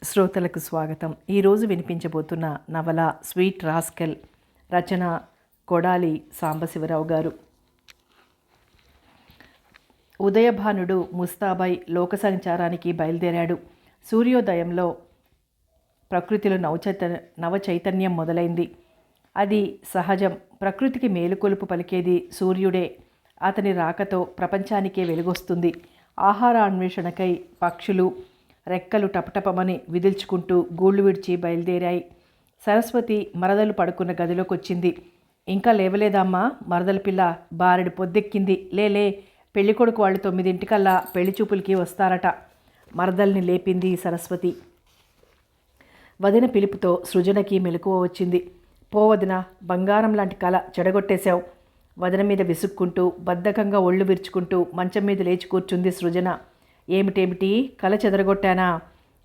శ్రోతలకు స్వాగతం. ఈరోజు వినిపించబోతున్న నవల స్వీట్ రాస్కెల్. రచన కొడాలి సాంబశివరావు గారు. ఉదయభానుడు ముస్తాబై లోక సంచారానికి బయలుదేరాడు. సూర్యోదయంలో ప్రకృతిలో నవచైతన్యం మొదలైంది. అది సహజం. ప్రకృతికి మేలుకొలుపు పలికేది సూర్యుడే. అతని రాకతో ప్రపంచానికే వెలుగొస్తుంది. ఆహార అన్వేషణకై పక్షులు రెక్కలు టపటపమని విదిల్చుకుంటూ గూళ్ళు విడిచి బయలుదేరాయి. సరస్వతి మరదలు పడుకున్న గదిలోకి వచ్చింది. ఇంకా లేవలేదమ్మా మరదల పిల్ల, బారెడు పొద్దెక్కింది, లేలే, పెళ్ళికొడుకు వాళ్ళు 9 పెళ్లి చూపులకి వస్తారట. మరదల్ని లేపింది సరస్వతి. వదిన పిలుపుతో సృజనకి మెలకువ వచ్చింది. పోవదిన, బంగారం లాంటి కళ చెడగొట్టేశావు. వదిన మీద విసుక్కుంటూ బద్ధకంగా ఒళ్ళు విరుచుకుంటూ మంచం మీద లేచి కూర్చుంది సృజన. ఏమిటేమిటి, కల చెదరగొట్టానా?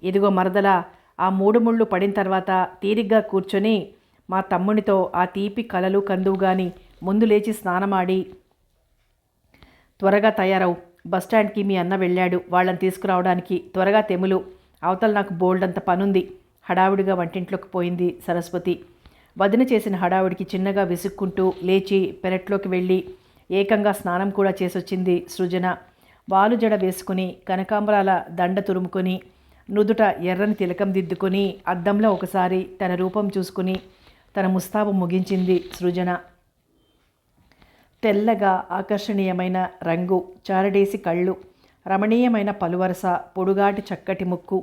ఇదిగో మరదలా, ఆ 3 ముళ్ళు పడిన తర్వాత తీరిగ్గా కూర్చొని మా తమ్మునితో ఆ తీపి కలలు కందువు గాని ముందు లేచి స్నానమాడి త్వరగా తయారవు. బస్టాండ్కి మీ అన్న వెళ్ళాడు వాళ్ళని తీసుకురావడానికి. త్వరగా తెములు, అవతల నాకు బోల్డంత పనుంది. హడావుడిగా వంటింట్లోకి పోయింది సరస్వతి. వదిన చేసిన హడావుడికి చిన్నగా విసుక్కుంటూ లేచి పెరట్లోకి వెళ్ళి ఏకంగా స్నానం కూడా చేసొచ్చింది సృజన. వాలు జడ వేసుకుని కనకాంబరాల దండ తురుముకొని నుదుట ఎర్రని తిలకం దిద్దుకొని అద్దంలో ఒకసారి తన రూపం చూసుకుని తన ముస్తాబు ముగించింది సృజన. తెల్లగా ఆకర్షణీయమైన రంగు, చారడేసి కళ్ళు, రమణీయమైన పలువరస, పొడుగాటి చక్కటి ముక్కు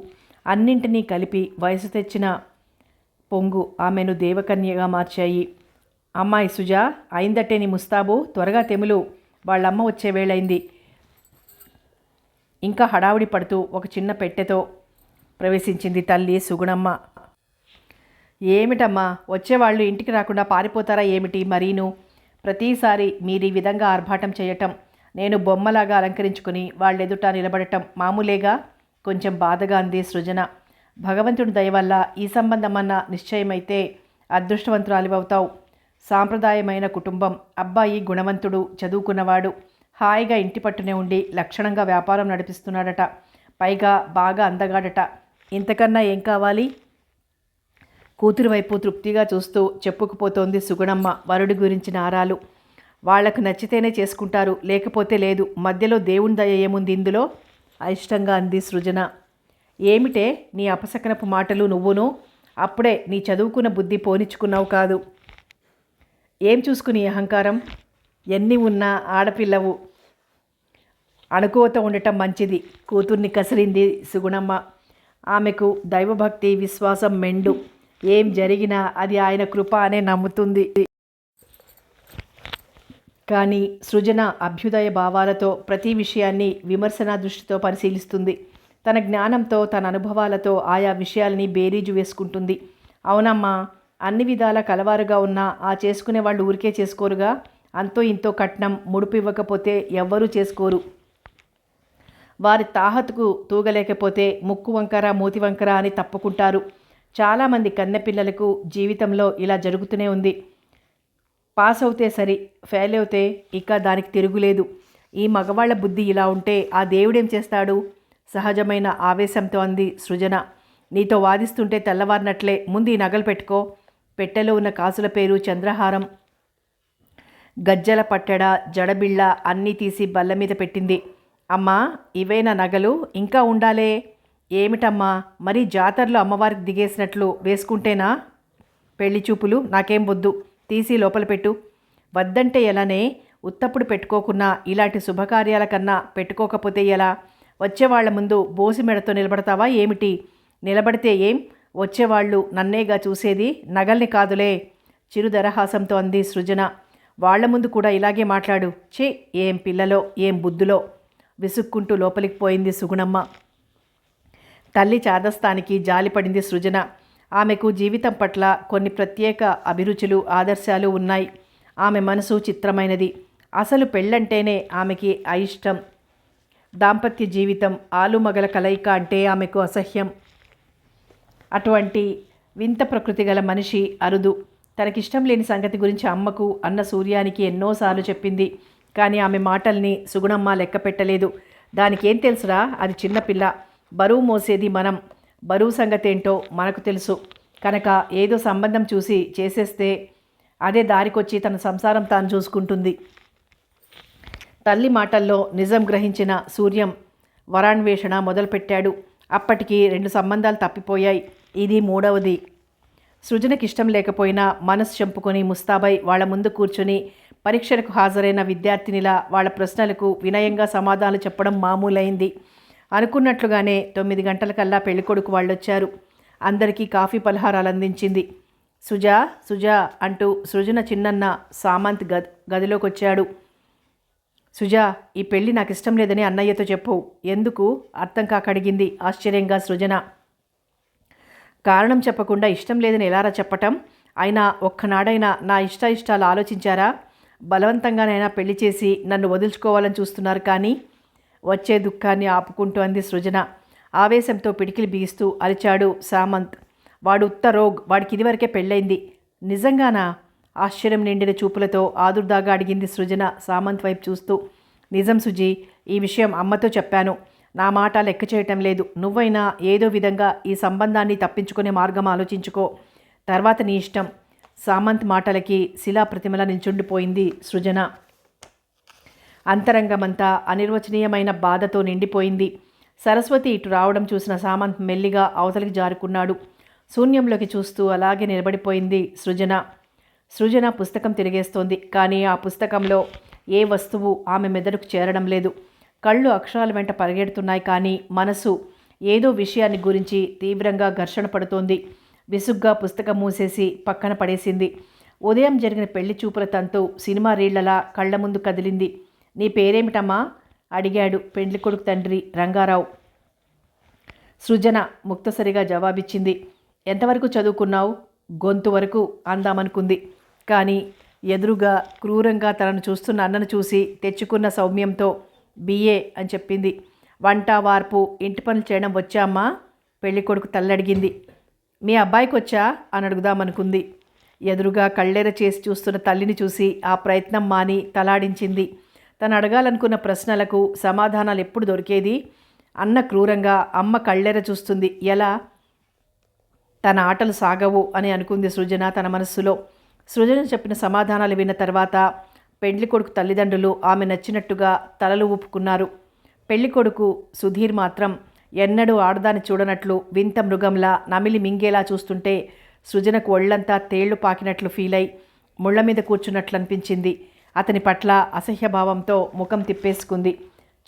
అన్నింటినీ కలిపి వయసు తెచ్చిన పొంగు ఆమెను దేవకన్యగా మార్చాయి. అమ్మాయి సుజా, అయిందట్టే నీ ముస్తాబు, త్వరగా తెములు, వాళ్ళమ్మ వచ్చే వేళైంది. ఇంకా హడావుడి పడుతూ ఒక చిన్న పెట్టెతో ప్రవేశించింది తల్లి సుగుణమ్మ. ఏమిటమ్మా, వచ్చేవాళ్ళు ఇంటికి రాకుండా పారిపోతారా ఏమిటి మరీను? ప్రతిసారి మీరు ఈ విధంగా ఆర్భాటం చేయటం, నేను బొమ్మలాగా అలంకరించుకుని వాళ్ళెదుట నిలబడటం మామూలేగా? కొంచెం బాధగా అంది సృజన. భగవంతుడి దయ వల్ల ఈ సంబంధమన్న నిశ్చయమైతే అదృష్టవంతురాలివవుతావు. సాంప్రదాయమైన కుటుంబం, అబ్బాయి గుణవంతుడు, చదువుకున్నవాడు, హాయిగా ఇంటి పట్టునే ఉండి లక్షణంగా వ్యాపారం నడిపిస్తున్నాడట. పైగా బాగా అందగాడట. ఇంతకన్నా ఏం కావాలి? కూతురు వైపు తృప్తిగా చూస్తూ చెప్పుకుపోతోంది సుగుణమ్మ వరుడి గురించిన ఆరాలు. వాళ్లకు నచ్చితేనే చేసుకుంటారు, లేకపోతే లేదు. మధ్యలో దేవుని దయ ఏముంది ఇందులో? అయిష్టంగా అంది సృజన. ఏమిటే నీ అపశకనపు మాటలు నువ్వును? అప్పుడే నీ చదువుకున్న బుద్ధి పోనిచ్చుకున్నావు కాదు. ఏం చూసుకుని అహంకారం? ఎన్ని ఉన్నా ఆడపిల్లవు, అణుకువతో ఉండటం మంచిది. కూతుర్ని కసిరింది సుగుణమ్మ. ఆమెకు దైవభక్తి విశ్వాసం మెండు. ఏం జరిగినా అది ఆయన కృప అనే నమ్ముతుంది. కానీ సృజన అభ్యుదయ భావాలతో ప్రతి విషయాన్ని విమర్శనా దృష్టితో పరిశీలిస్తుంది. తన జ్ఞానంతో, తన అనుభవాలతో ఆయా విషయాల్ని బేరీజు వేసుకుంటుంది. అవునమ్మా, అన్ని విధాల కలవారుగా ఉన్నా ఆ చేసుకునే వాళ్ళు ఊరికే చేసుకోరుగా. అంతో ఇంతో కట్నం ముడుపు ఇవ్వకపోతే ఎవ్వరూ చేసుకోరు. వారి తాహతుకు తూగలేకపోతే ముక్కు వంకర మూతి వంకర అని తప్పుకుంటారు. చాలామంది కన్నెపిల్లలకు జీవితంలో ఇలా జరుగుతూనే ఉంది. పాస్ అవుతే సరి, ఫెయిల్ అవుతే ఇక దానికి తిరుగులేదు. ఈ మగవాళ్ల బుద్ధి ఇలా ఉంటే ఆ దేవుడేం చేస్తాడు? సహజమైన ఆవేశంతో అంది సృజన. నీతో వాదిస్తుంటే తెల్లవారినట్లే. ముందు ఈ నగలు పెట్టుకో. పెట్టెలో ఉన్న కాసుల పేరు, చంద్రహారం, గజ్జల పట్టెడ, జడబిళ్ళ అన్నీ తీసి బల్ల మీద పెట్టింది. అమ్మా, ఇవేనా నగలు? ఇంకా ఉండాలే. ఏమిటమ్మా, మరి జాతరలో అమ్మవారికి దిగేసినట్లు వేసుకుంటేనా పెళ్లి చూపులు? నాకేం వద్దు, తీసి లోపల పెట్టు. వద్దంటే ఎలానే? ఉత్తప్పుడు పెట్టుకోకున్నా ఇలాంటి శుభకార్యాల కన్నా పెట్టుకోకపోతే ఎలా? వచ్చేవాళ్ల ముందు బోసి మెడతో నిలబడతావా ఏమిటి? నిలబడితే ఏం? వచ్చేవాళ్ళు నన్నేగా చూసేది, నగల్ని కాదులే. చిరుదరహాసంతో అంది సృజన. వాళ్ల ముందు కూడా ఇలాగే మాట్లాడు. ఛీ, ఏం పిల్లలో, ఏం బుద్ధులో! విసుక్కుంటూ లోపలికి పోయింది సుగుణమ్మ. తల్లి చాదస్తానికి జాలిపడింది సృజన. ఆమెకు జీవితం పట్ల కొన్ని ప్రత్యేక అభిరుచులు, ఆదర్శాలు ఉన్నాయి. ఆమె మనసు చిత్రమైనది. అసలు పెళ్ళంటేనే ఆమెకి అయిష్టం. దాంపత్య జీవితం, ఆలుమగల కలయిక అంటే ఆమెకు అసహ్యం. అటువంటి వింత ప్రకృతి గల మనిషి అరుదు. తనకిష్టం లేని సంగతి గురించి అమ్మకు, అన్న సూర్యానికి ఎన్నోసార్లు చెప్పింది. కానీ ఆమె మాటల్ని సుగుణమ్మ లెక్క పెట్టలేదు. దానికేం తెలుసురా, అది చిన్నపిల్ల, బరువు మోసేది మనం. బరువు సంగతేంటో మనకు తెలుసు కనుక ఏదో సంబంధం చూసి చేసేస్తే అదే దారికొచ్చి తన సంసారం తాను చూసుకుంటుంది. తల్లి మాటల్లో నిజం గ్రహించిన సూర్యం వరాన్వేషణ మొదలుపెట్టాడు. అప్పటికి 2 సంబంధాలు తప్పిపోయాయి. ఇది 3వది. సృజనకి ఇష్టం లేకపోయినా మనసు చంపుకొని ముస్తాబై వాళ్ళ ముందు కూర్చుని పరీక్షలకు హాజరైన విద్యార్థినిలా వాళ్ళ ప్రశ్నలకు వినయంగా సమాధానాలు చెప్పడం మామూలైంది. అనుకున్నట్లుగానే 9 గంటలకల్లా పెళ్ళికొడుకు వాళ్ళొచ్చారు. అందరికీ కాఫీ పలహారాలు అందించింది. సుజా సుజా అంటూ సృజన చిన్నన్న సామంత్ గదిలోకి వచ్చాడు. సుజా, ఈ పెళ్ళి నాకు ఇష్టం లేదని అన్నయ్యతో చెప్పు. ఎందుకు? అర్థం కాక అడిగింది ఆశ్చర్యంగా సృజన. కారణం చెప్పకుండా ఇష్టం లేదని ఎలారా చెప్పటం? అయినా ఒక్కనాడైనా నా ఇష్టాలు ఆలోచించారా? బలవంతంగానైనా పెళ్లి చేసి నన్ను వదులుచుకోవాలని చూస్తున్నారు. కానీ వచ్చే దుఃఖాన్ని ఆపుకుంటూ అంది సృజన. ఆవేశంతో పిడికిలి బిగిస్తూ అరిచాడు సామంత్. వాడు ఉత్త రోగ్, వాడికి ఇదివరకే పెళ్ళైంది. నిజంగానా? ఆశ్చర్యం నిండిన చూపులతో ఆదుర్దాగా అడిగింది సృజన సామంత్ వైపు చూస్తూ. నిజం సుజీ, ఈ విషయం అమ్మతో చెప్పాను. నా మాట లెక్క చేయటం లేదు. నువ్వైనా ఏదో విధంగా ఈ సంబంధాన్ని తప్పించుకునే మార్గం ఆలోచించుకో. తర్వాత నీ ఇష్టం. సామంత్ మాటలకి శిలా ప్రతిమల నిల్చుండిపోయింది సృజన. అంతరంగమంతా అనిర్వచనీయమైన బాధతో నిండిపోయింది. సరస్వతి ఇటు రావడం చూసిన సామంత్ మెల్లిగా అవతలికి జారుకున్నాడు. శూన్యంలోకి చూస్తూ అలాగే నిలబడిపోయింది సృజన పుస్తకం తిరిగేస్తోంది. కానీ ఆ పుస్తకంలో ఏ వస్తువు ఆమె మెదడుకు చేరడం లేదు. కళ్ళు అక్షరాల వెంట పరిగెడుతున్నాయి. కానీ మనసు ఏదో విషయాన్ని గురించి తీవ్రంగా ఘర్షణ పడుతోంది. విసుగ్గా పుస్తకం మూసేసి పక్కన పడేసింది. ఉదయం జరిగిన పెళ్లి చూపుల తంతు సినిమా రీళ్లలా కళ్ల ముందు కదిలింది. నీ పేరేమిటమ్మా? అడిగాడు పెండ్లి కొడుకు తండ్రి రంగారావు. సృజన ముక్తసరిగా జవాబిచ్చింది. ఎంతవరకు చదువుకున్నావు? గొంతు వరకు అందామనుకుంది. కానీ ఎదురుగా క్రూరంగా తనను చూస్తున్న అన్నను చూసి తెచ్చుకున్న సౌమ్యంతో బిఏ అని చెప్పింది. వంట వార్పు ఇంటి పనులు చేయడం వచ్చా అమ్మా? పెళ్లి కొడుకు తల్లడిగింది. మీ అబ్బాయికి వచ్చా అని అడుగుదామనుకుంది. ఎదురుగా కళ్ళెర చేసి చూస్తున్న తల్లిని చూసి ఆ ప్రయత్నం మాని తలాడించింది. తను అడగాలనుకున్న ప్రశ్నలకు సమాధానాలు ఎప్పుడు దొరికేది? అన్న క్రూరంగా, అమ్మ కళ్ళెర చూస్తుంది. ఎలా? తన ఆటలు సాగవు అని అనుకుంది సృజన తన మనస్సులో. సృజన చెప్పిన సమాధానాలు విన్న తర్వాత పెళ్లి కొడుకు తల్లిదండ్రులు ఆమె నచ్చినట్టుగా తలలు ఊపుకున్నారు. పెళ్లి కొడుకు సుధీర్ మాత్రం ఎన్నడూ ఆడదాన్ని చూడనట్లు వింత మృగంలా నమిలి మింగేలా చూస్తుంటే సృజనకు ఒళ్లంతా తేళ్లు పాకినట్లు ఫీల్ అయి ముళ్ల మీద కూర్చున్నట్లు అనిపించింది. అతని పట్ల అసహ్యభావంతో ముఖం తిప్పేసుకుంది.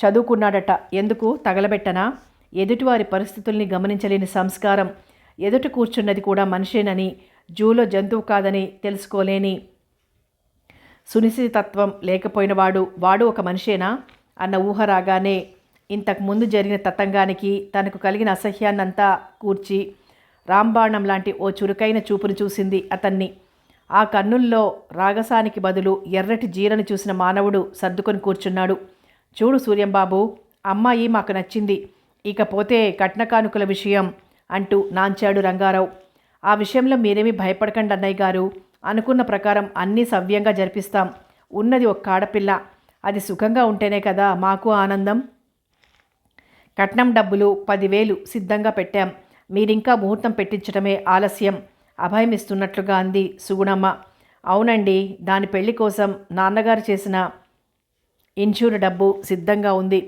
చదువుకున్నాడట, ఎందుకు తగలబెట్టనా? ఎదుటివారి పరిస్థితుల్ని గమనించలేని సంస్కారం, ఎదుట కూర్చున్నది కూడా మనిషేనని, జూలో జంతువు కాదని తెలుసుకోలేని సునిశ్చితత్వం లేకపోయినవాడు వాడు ఒక మనిషేనా అన్న ఊహ రాగానే ఇంతకుముందు జరిగిన తతంగానికి తనకు కలిగిన అసహ్యాన్నంతా కూర్చి రాంబాణం లాంటి ఓ చురుకైన చూపును చూసింది అతన్ని. ఆ కన్నుల్లో రాగసానికి బదులు ఎర్రటి జీరను చూసిన మానవుడు సర్దుకొని కూర్చున్నాడు. చూడు సూర్యంబాబు, అమ్మాయి మాకు నచ్చింది, ఇకపోతే కట్న కానుకల విషయం అంటూ నాంచాడు రంగారావు. ఆ విషయంలో మీరేమీ భయపడకండి అన్నయ్య గారు. అనుకున్న ప్రకారం అన్నీ సవ్యంగా జరిపిస్తాం. ఉన్నది ఒక్క ఆడపిల్ల, అది సుఖంగా ఉంటేనే కదా మాకు ఆనందం. కట్నం డబ్బులు 10,000 సిద్ధంగా పెట్టాం. మీరింకా ముహూర్తం పెట్టించడమే ఆలస్యం అభయమిస్తున్నట్లుగా అంది సుగుణమ్మ. అవునండి, దాని పెళ్లి కోసం నాన్నగారు చేసిన ఇన్సూర్ డబ్బు సిద్ధంగా ఉంది.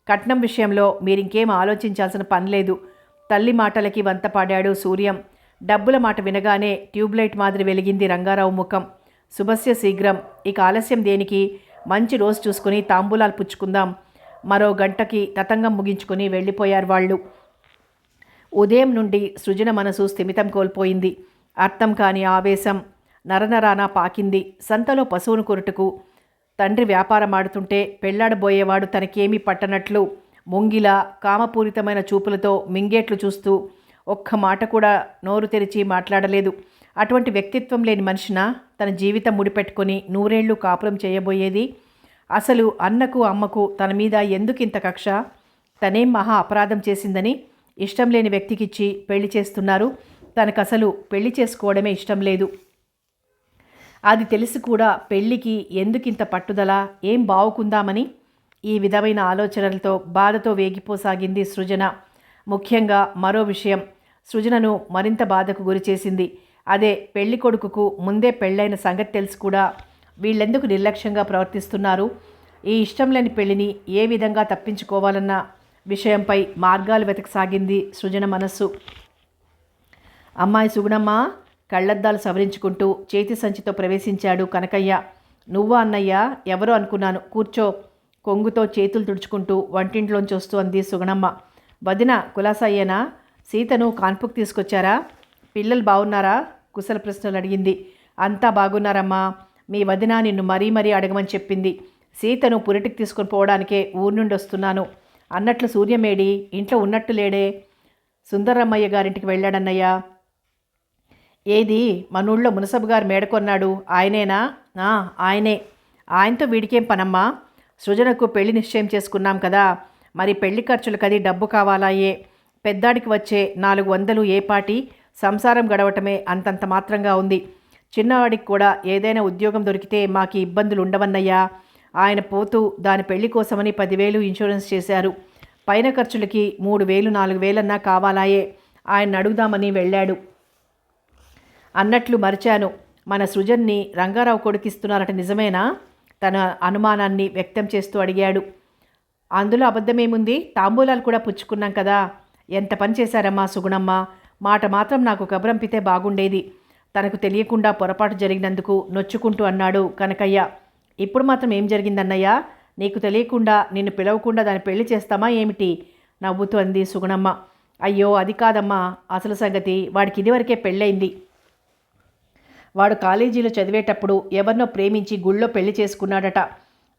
కట్నం విషయంలో మీరింకేం ఆలోచించాల్సిన పని లేదు. తల్లి మాటలకి వంతపాడాడు సూర్యం. డబ్బుల మాట వినగానే ట్యూబ్లైట్ మాదిరి వెలిగింది రంగారావు ముఖం. శుభస్య శీఘ్రం, ఇక ఆలస్యం దేనికి? మంచి రోజు చూసుకుని తాంబూలాలు పుచ్చుకుందాం. మరో గంటకి తతంగం ముగించుకొని వెళ్ళిపోయారు వాళ్ళు. ఉదయం నుండి సృజన మనసు స్థిమితం కోల్పోయింది. అర్థం కాని ఆవేశం నరనరానా పాకింది. సంతలో పశువును కొరుటకు తండ్రి వ్యాపారం ఆడుతుంటే పెళ్లాడబోయేవాడు తనకేమీ పట్టనట్లు ముంగిలా కామపూరితమైన చూపులతో మింగేట్లు చూస్తూ ఒక్క మాట కూడా నోరు తెరిచి మాట్లాడలేదు. అటువంటి వ్యక్తిత్వం లేని మనిషిన తన జీవితం ముడిపెట్టుకొని 100 ఏళ్ళు కాపురం చేయబోయేది? అసలు అన్నకు అమ్మకు తన మీద ఎందుకింత కక్ష? తనేం మహా అపరాధం చేసిందని ఇష్టం లేని వ్యక్తికిచ్చి పెళ్లి చేస్తున్నారు. తనకసలు పెళ్లి చేసుకోవడమే ఇష్టం లేదు. అది తెలిసి కూడా పెళ్లికి ఎందుకింత పట్టుదల? ఏం బావుకుందామని? ఈ విధమైన ఆలోచనలతో బాధతో వేగిపోసాగింది సృజన. ముఖ్యంగా మరో విషయం, సృజనను మరింత బాధకు గురిచేసింది. అదే పెళ్లి కొడుకుకు ముందే పెళ్ళైన సంగతి తెలిసి కూడా వీళ్ళెందుకు నిర్లక్ష్యంగా ప్రవర్తిస్తున్నారు? ఈ ఇష్టం లేని పెళ్లిని ఏ విధంగా తప్పించుకోవాలన్న విషయంపై మార్గాలు వెతకసాగింది సృజన మనస్సు. అమ్మాయి సుగుణమ్మ కళ్ళద్దాలు సవరించుకుంటూ చేతి సంచితో ప్రవేశించాడు కనకయ్య. నువ్వా అన్నయ్య? ఎవరో అనుకున్నాను, కూర్చో. కొంగుతో చేతులు తుడుచుకుంటూ వంటింట్లోంచి వస్తూ అంది సుగుణమ్మ. వదిన కులాసయ్యేనా? సీతను కాన్పుకు తీసుకొచ్చారా? పిల్లలు బాగున్నారా? కుశల ప్రశ్నలు అడిగింది. అంతా బాగున్నారమ్మా. మీ వదిన నిన్ను మరీ అడగమని చెప్పింది. సీతను పురిటికి తీసుకొని పోవడానికే ఊరి నుండి వస్తున్నాను. అన్నట్లు సూర్యమేడి? ఇంట్లో ఉన్నట్టు లేడే? సుందరమ్మయ్య గారింటికి వెళ్ళాడన్నయ్య. ఏది? మనూళ్ళో మునసబు గారు మేడకొన్నాడు, ఆయనేనా? ఆయనే. ఆయనతో వీడికేం పనమ్మా? సృజనకు పెళ్లి నిశ్చయం చేసుకున్నాం కదా, మరి పెళ్లి ఖర్చులకది డబ్బు కావాలాయే. పెద్దాడికి వచ్చే 400 ఏపాటి సంసారం గడవటమే అంతంత మాత్రంగా ఉంది. చిన్నవాడికి కూడా ఏదైనా ఉద్యోగం దొరికితే మాకు ఇబ్బందులు ఉండవన్నయ్యా. ఆయన పోతూ దాని పెళ్లి కోసమని 10,000 ఇన్సూరెన్స్ చేశారు. పైన ఖర్చులకి 3,000 4,000 కావాలాయే. ఆయన అడుగుదామని వెళ్ళాడు. అన్నట్లు మరిచాను, మన సృజన్ని రంగారావు కొడుకిస్తున్నారట, నిజమేనా? తన అనుమానాన్ని వ్యక్తం చేస్తూ అడిగాడు. అందులో అబద్ధమేముంది? తాంబూలాలు కూడా పుచ్చుకున్నాం కదా. ఎంత పని చేశారమ్మా సుగుణమ్మ. మాట మాత్రం నాకు కబురంపితే బాగుండేది. తనకు తెలియకుండా పొరపాటు జరిగినందుకు నొచ్చుకుంటూ అన్నాడు కనకయ్య. ఇప్పుడు మాత్రం ఏం జరిగిందన్నయ్య? నీకు తెలియకుండా, నిన్ను పిలవకుండా దాని పెళ్లి చేస్తామా ఏమిటి? నవ్వుతూ అంది సుగుణమ్మ. అయ్యో అది కాదమ్మా అసలు సంగతి. వాడికి ఇదివరకే పెళ్ళయింది. వాడు కాలేజీలో చదివేటప్పుడు ఎవరినో ప్రేమించి గుళ్ళో పెళ్లి చేసుకున్నాడట.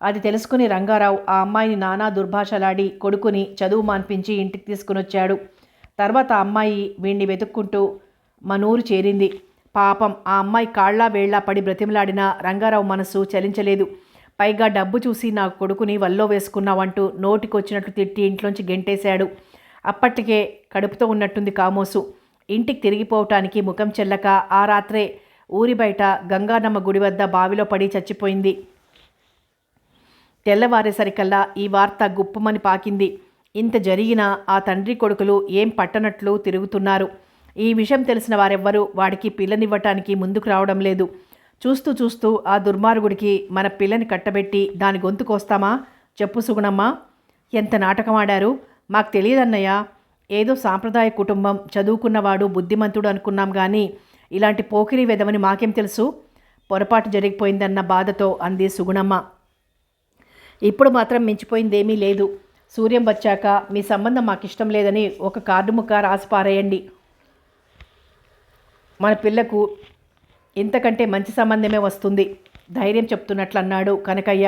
అది తెలుసుకుని రంగారావు ఆ అమ్మాయిని నానా దుర్భాషలాడి కొడుకుని చదువు మాన్పించి ఇంటికి తీసుకుని వచ్చాడు. తర్వాత ఆ అమ్మాయి వీణ్ణి వెతుక్కుంటూ మనూరు చేరింది. పాపం ఆ అమ్మాయి కాళ్ళా వేళ్లా పడి బ్రతిమలాడినా రంగారావు మనసు చలించలేదు. పైగా డబ్బు చూసి నా కొడుకుని వల్లో వేసుకున్నావంటూ నోటికొచ్చినట్లు తిట్టి ఇంట్లోంచి గెంటేశాడు. అప్పటికే కడుపుతో ఉన్నట్టుంది కామోసు. ఇంటికి తిరిగిపోవటానికి ముఖం చెల్లక ఆ రాత్రే ఊరి బయట గంగానమ్మ గుడి వద్ద బావిలో పడి చచ్చిపోయింది. తెల్లవారేసరికల్లా ఈ వార్త గుప్పమని పాకింది. ఇంత జరిగినా ఆ తండ్రి కొడుకులు ఏం పట్టనట్లు తిరుగుతున్నారు. ఈ విషయం తెలిసిన వారెవ్వరూ వాడికి పిల్లనివ్వటానికి ముందుకు రావడం లేదు. చూస్తూ చూస్తూ ఆ దుర్మార్గుడికి మన పిల్లని కట్టబెట్టి దాని గొంతు కోస్తామా? చెప్పు సుగుణమ్మ. ఎంత నాటకం ఆడారు. మాకు తెలియదన్నయ్య. ఏదో సాంప్రదాయ కుటుంబం, చదువుకున్నవాడు, బుద్ధిమంతుడు అనుకున్నాం కానీ ఇలాంటి పోకిరి వెదవని మాకేం తెలుసు? పొరపాటు జరిగిపోయిందన్న బాధతో అంది సుగుణమ్మ. ఇప్పుడు మాత్రం మించిపోయిందేమీ లేదు. సూర్యం వచ్చాక మీ సంబంధం మాకిష్టం లేదని ఒక కార్డు ముక్క రాసి పారేయండి. మన పిల్లకు ఇంతకంటే మంచి సంబంధమే వస్తుంది. ధైర్యం చెప్తున్నట్లు అన్నాడు కనకయ్య.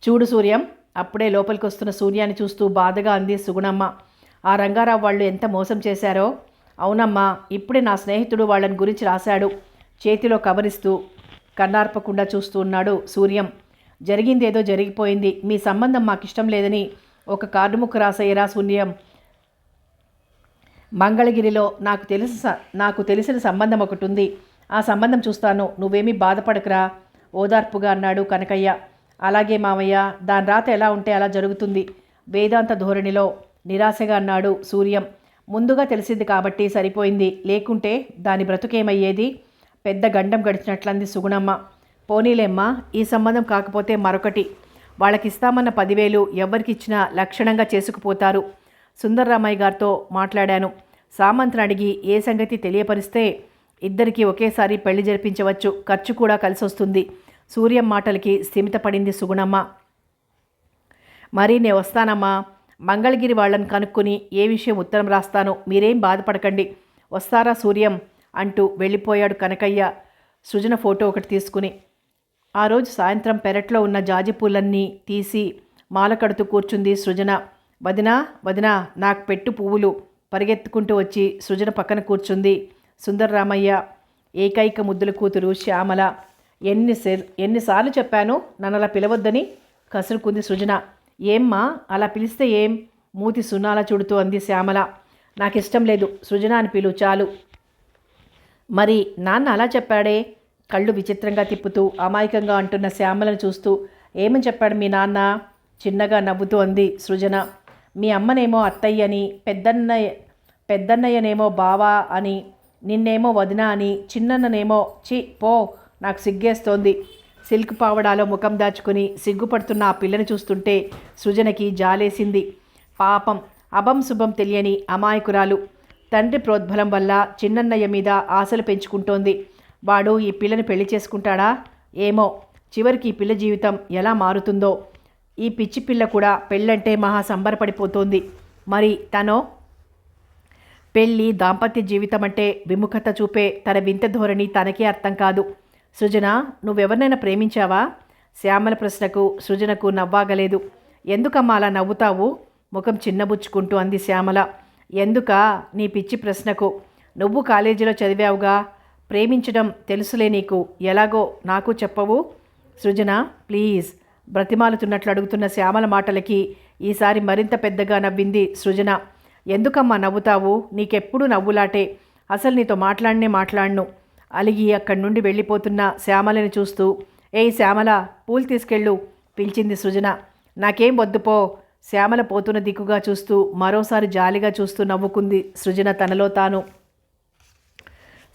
చూడు సూర్యం. అప్పుడే లోపలికి వస్తున్న సూర్యాన్ని చూస్తూ బాధగా అంది సుగుణమ్మ. ఆ రంగారావు వాళ్ళు ఎంత మోసం చేశారో. అవునమ్మా, ఇప్పుడే నా స్నేహితుడు వాళ్ళని గురించి రాశాడు. చేతిలో కవరిస్తూ కన్నార్పకుండా చూస్తూ ఉన్నాడు సూర్యం. జరిగిందేదో జరిగిపోయింది. మీ సంబంధం మాకిష్టం లేదని ఒక కార్డు ముక్క రాసయ్యరా సూర్యం. మంగళగిరిలో నాకు తెలిసిన సంబంధం ఒకటి ఉంది. ఆ సంబంధం చూస్తాను. నువ్వేమీ బాధపడకురా ఓదార్పుగా అన్నాడు కనకయ్య. అలాగే మామయ్య, దాని రాత ఎలా ఉంటే అలా జరుగుతుంది. వేదాంత ధోరణిలో నిరాశగా అన్నాడు సూర్యం. ముందుగా తెలిసింది కాబట్టి సరిపోయింది. లేకుంటే దాని బ్రతుకేమయ్యేది? పెద్ద గండం గడిచినట్లంది సుగుణమ్మ. పోనీలేమ్మా, ఈ సంబంధం కాకపోతే మరొకటి. వాళ్ళకిస్తామన్న 10,000 ఎవరికిచ్చినా లక్షణంగా చేసుకుపోతారు. సుందర్రామయ్య గారితో మాట్లాడాను. సామంత్ని అడిగి ఏ సంగతి తెలియపరిస్తే ఇద్దరికీ ఒకేసారి పెళ్లి జరిపించవచ్చు. ఖర్చు కూడా కలిసొస్తుంది. సూర్యం మాటలకి స్థిమితపడింది సుగుణమ్మ. మరి నే వస్తానమ్మా. మంగళగిరి వాళ్ళని కనుక్కొని ఏ విషయం ఉత్తరం రాస్తానో. మీరేం బాధపడకండి. వస్తారా సూర్యం అంటూ వెళ్ళిపోయాడు కనకయ్య సృజన ఫోటో ఒకటి తీసుకుని. ఆ రోజు సాయంత్రం పెరట్లో ఉన్న జాజి పూలన్నీ తీసి మాల కడుతూ కూర్చుంది సృజన. వదినా వదినా నాకు పెట్టు పువ్వులు. పరిగెత్తుకుంటూ వచ్చి సృజన పక్కన కూర్చుంది సుందర్రామయ్య. ఏకైక ముద్దుల కూతురు శ్యామల. ఎన్నిసార్లు చెప్పాను నన్ను అలా పిలవద్దని? కసురుకుంది సృజన. ఏమ్మా అలా పిలిస్తే ఏం? మూతి సున్నాల చూడుతూ అంది శ్యామల. నాకిష్టం లేదు, సృజన అని పిలు చాలు. మరి నాన్న అలా చెప్పాడే? కళ్ళు విచిత్రంగా తిప్పుతూ అమాయకంగా అంటున్న శ్యామలను చూస్తూ ఏమని చెప్పాడు మీ నాన్న? చిన్నగా నవ్వుతూ అంది సృజన. మీ అమ్మనేమో అత్తయ్యని, పెద్దన్నయ్యనేమో బావా అని, నిన్నేమో వదిన అని, చిన్నన్ననేమో చి పో, నాకు సిగ్గేస్తోంది. సిల్క్ పావడాలో ముఖం దాచుకుని సిగ్గుపడుతున్న ఆ పిల్లని చూస్తుంటే సృజనకి జాలేసింది. పాపం, అభం శుభం తెలియని అమాయకురాలు. తండ్రి ప్రోద్బలం వల్ల చిన్నన్నయ్య మీద ఆశలు పెంచుకుంటోంది. వాడు ఈ పిల్లని పెళ్లి చేసుకుంటాడా ఏమో. చివరికి ఈ పిల్ల జీవితం ఎలా మారుతుందో. ఈ పిచ్చి పిల్ల కూడా పెళ్ళంటే మహా సంబరపడిపోతోంది. మరి తనో? పెళ్ళి, దాంపత్య జీవితం అంటే విముఖత చూపే తన వింత ధోరణి తనకే అర్థం కాదు. సృజన, నువ్వెవరినైనా ప్రేమించావా? శ్యామల ప్రశ్నకు సృజనకు నవ్వాగలేదు. ఎందుకమ్మా అలా నవ్వుతావు? ముఖం చిన్నబుచ్చుకుంటూ అంది శ్యామల. ఎందుక నీ పిచ్చి ప్రశ్నకు? నువ్వు కాలేజీలో చదివావుగా. ప్రేమించడం తెలుసులే నీకు. ఎలాగో నాకు చెప్పవు? సృజన ప్లీజ్, బ్రతిమాలుతున్నట్లు అడుగుతున్న శ్యామల మాటలకి ఈసారి మరింత పెద్దగా నవ్వింది సృజన. ఎందుకమ్మా నవ్వుతావు? నీకెప్పుడు నవ్వులాటే. అసలు నీతో మాట్లాడను. అలిగి అక్కడి నుండి వెళ్ళిపోతున్న శ్యామలని చూస్తూ, ఏయ్ శ్యామల, పూలు తీసుకెళ్ళు పిలిచింది సృజన. నాకేం వద్దుపో. శ్యామల పోతున్న దిక్కుగా చూస్తూ మరోసారి జాలిగా చూస్తూ నవ్వుకుంది సృజన తనలో తాను.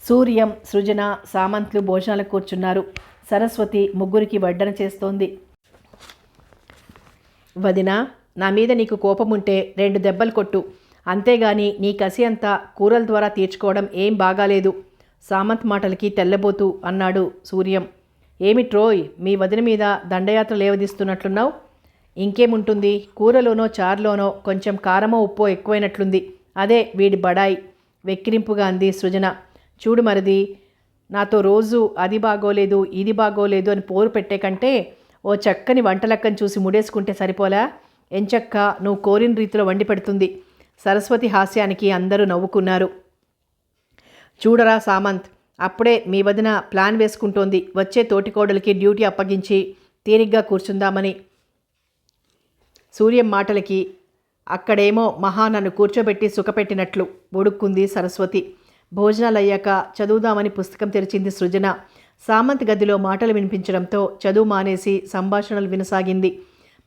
సూర్యం, సృజన, సామంత్లు భోజనాలకు కూర్చున్నారు. సరస్వతి ముగ్గురికి వడ్డన చేస్తోంది. వదిన, నా మీద నీకు కోపం ఉంటే 2 దెబ్బలు కొట్టు. అంతేగాని నీ కసి అంతా కూరల ద్వారా తీర్చుకోవడం ఏం బాగాలేదు. సామంత్ మాటలకి తెల్లబోతూ అన్నాడు సూర్యం. ఏమిట్రోయ్, మీ వదిన మీద దండయాత్ర లేవదీస్తున్నట్లున్నావు? ఇంకేముంటుంది, కూరలోనో చారులోనో కొంచెం కారమో ఉప్పో ఎక్కువైనట్లుంది. అదే వీడి బడాయి, వెక్కిరింపుగా అంది సృజన. చూడు మరిది, నాతో రోజు అది బాగోలేదు ఇది బాగోలేదు అని పోరు పెట్టే కంటే ఓ చక్కని వంటలక్కని చూసి ముడేసుకుంటే సరిపోలా? ఎంచక్క నువ్వు కోరిన రీతిలో వండి పెడుతుంది. సరస్వతి హాస్యానికి అందరూ నవ్వుకున్నారు. చూడరా సామంత్, అప్పుడే మీ వదిన ప్లాన్ వేసుకుంటోంది వచ్చే తోటికోడలికి డ్యూటీ అప్పగించి తీరిగ్గా కూర్చుందామని. సూర్యం మాటలకి అక్కడేమో మహా నన్ను కూర్చోబెట్టి సుఖపెట్టినట్లు బుడుక్కుంది సరస్వతి. భోజనాలయ్యాక చదువుదామని పుస్తకం తెరిచింది సృజన. సామంత్ గదిలో మాటలు వినిపించడంతో చదువు మానేసి సంభాషణలు వినసాగింది.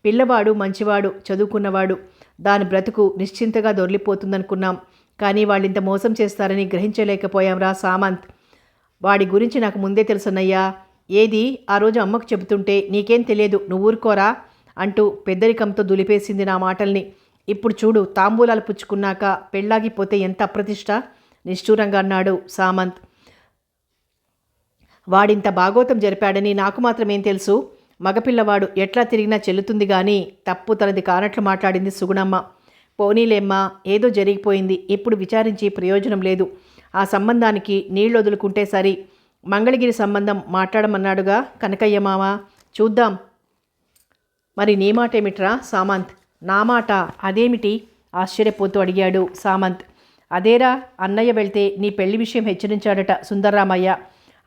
పిల్లవాడు మంచివాడు, చదువుకున్నవాడు. దాని బ్రతుకు నిశ్చింతగా దొర్లిపోతుందనుకున్నాం. కానీ వాళ్ళింత మోసం చేస్తారని గ్రహించలేకపోయాంరా సామంత్. వాడి గురించి నాకు ముందే తెలుసున్నయ్యా. ఏది ఆ రోజు అమ్మకు చెబుతుంటే నీకేం తెలియదు, నువ్వు ఊరుకోరా అంటూ పెద్దరికంతో దులిపేసింది నా మాటల్ని. ఇప్పుడు చూడు, తాంబూలాలు పుచ్చుకున్నాక పెళ్ళాగిపోతే ఎంత అప్రతిష్ట, నిష్ఠూరంగా అన్నాడు సామంత్. వాడింత భాగోతం జరిపాడని నాకు మాత్రమేం తెలుసు? మగపిల్లవాడు ఎట్లా తిరిగినా చెల్లుతుంది కానీ తప్పు తనది కానట్లు మాట్లాడింది సుగుణమ్మ. పోనీలేమ్మా, ఏదో జరిగిపోయింది, ఇప్పుడు విచారించి ప్రయోజనం లేదు. ఆ సంబంధానికి నీళ్లు వదులుకుంటే సరి. మంగళగిరి సంబంధం మాట్లాడమన్నాడుగా కనకయ్య మామ, చూద్దాం. మరి నీ మాట ఏమిట్రా సామంత్? నా మాట అదేమిటి? ఆశ్చర్యపోతూ అడిగాడు సామంత్. అదేరా, అన్నయ్య వెళ్తే నీ పెళ్లి విషయం హెచ్చరించాడట సుందర్రామయ్య